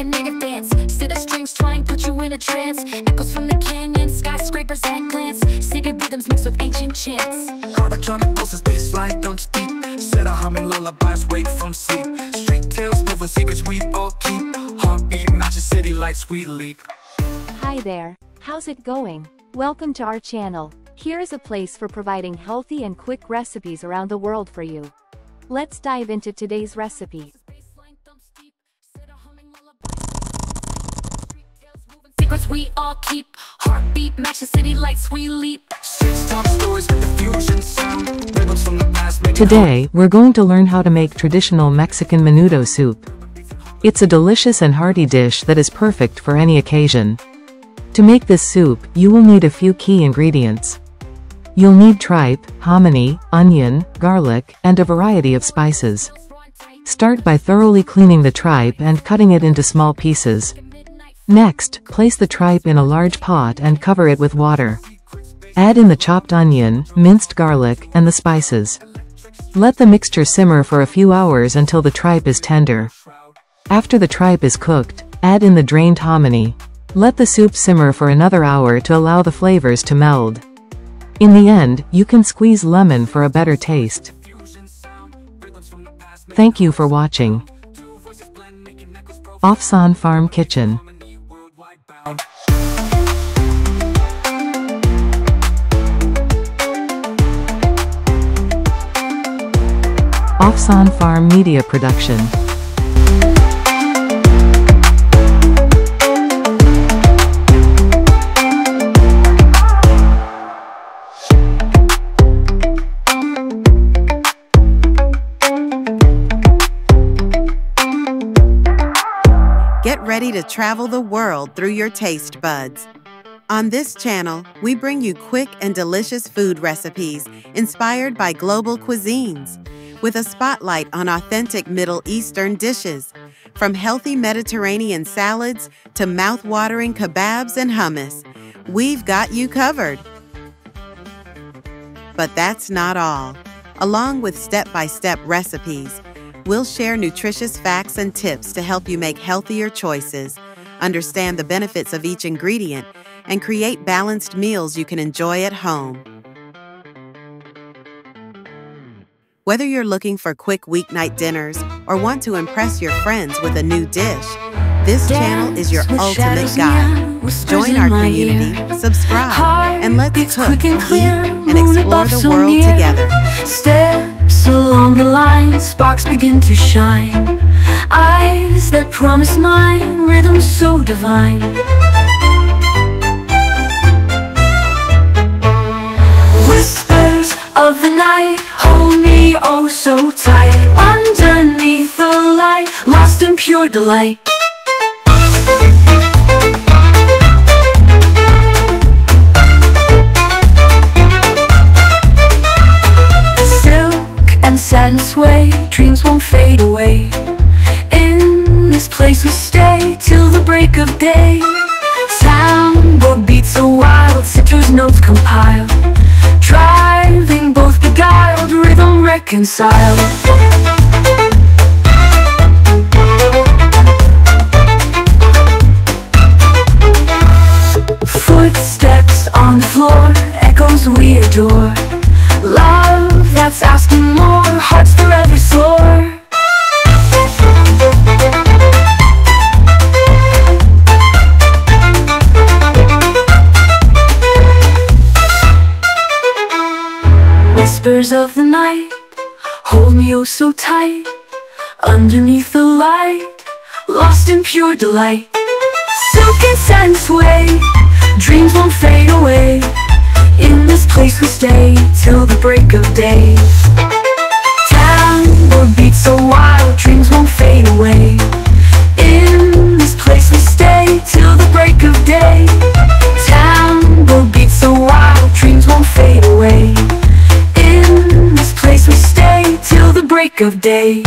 a native dance. City strings try and put you in a trance. Echoes from the canyon, skyscrapers at glance. City rhythms mixed with ancient chants. Electronic pulses, bassline dumps deep. Set a humming lullabies, wake from sleep. Street tales, moving secrets we all keep. Heartbeat, matching city lights, we leap. Hi there, how's it going? Welcome to our channel. Here is a place for providing healthy and quick recipes around the world for you. Let's dive into today's recipe. Secrets we all keep. Heartbeat, matching city lights, we leap. Streets talk stories with the fusion sound. Rhythms from the past make Today, we're going to learn how to make traditional Mexican menudo soup. It's a delicious and hearty dish that is perfect for any occasion. To make this soup, you will need a few key ingredients. You'll need tripe, hominy, onion, garlic, and a variety of spices. Start by thoroughly cleaning the tripe and cutting it into small pieces. Next, place the tripe in a large pot and cover it with water. Add in the chopped onion, minced garlic, and the spices. Let the mixture simmer for a few hours until the tripe is tender. After the tripe is cooked, add in the drained hominy. Let the soup simmer for another hour to allow the flavors to meld. In the end, you can squeeze lemon for a better taste. Thank you for watching. Ofsan Farm Kitchen. Ofsan Farm Media Production. Get ready to travel the world through your taste buds. On this channel, we bring you quick and delicious food recipes inspired by global cuisines, with a spotlight on authentic Middle Eastern dishes, from healthy Mediterranean salads to mouth-watering kebabs and hummus. We've got you covered. But that's not all. Along with step-by-step recipes, we'll share nutritious facts and tips to help you make healthier choices, understand the benefits of each ingredient, and create balanced meals you can enjoy at home. Whether you're looking for quick weeknight dinners or want to impress your friends with a new dish, this channel is your ultimate guide. Join our community, subscribe, and let's cook, eat, and explore the world together. Steps along the line, sparks begin to shine. Eyes that promise mine, rhythms so divine. Whispers of the night hold me oh so tight. Underneath the light, lost in pure delight. Satin sway, dreams won't fade away. In this place we stay till the break of day. Soundboard beats so wild, citrus notes compile, driving both beguiled, rhythm reconciled. Footsteps on the floor, echoes we adore. Love that's asking more, hearts forever soar. Whispers of the night hold me oh so tight. Underneath the light, lost in pure delight. Silk and satin sway, dreams won't fade away. In this place we stay till the break of day. Tambour beats so wild, dreams won't fade away. In this place we stay till the break of day. Tambour beats so wild, dreams won't fade away. In this place we stay till the break of day.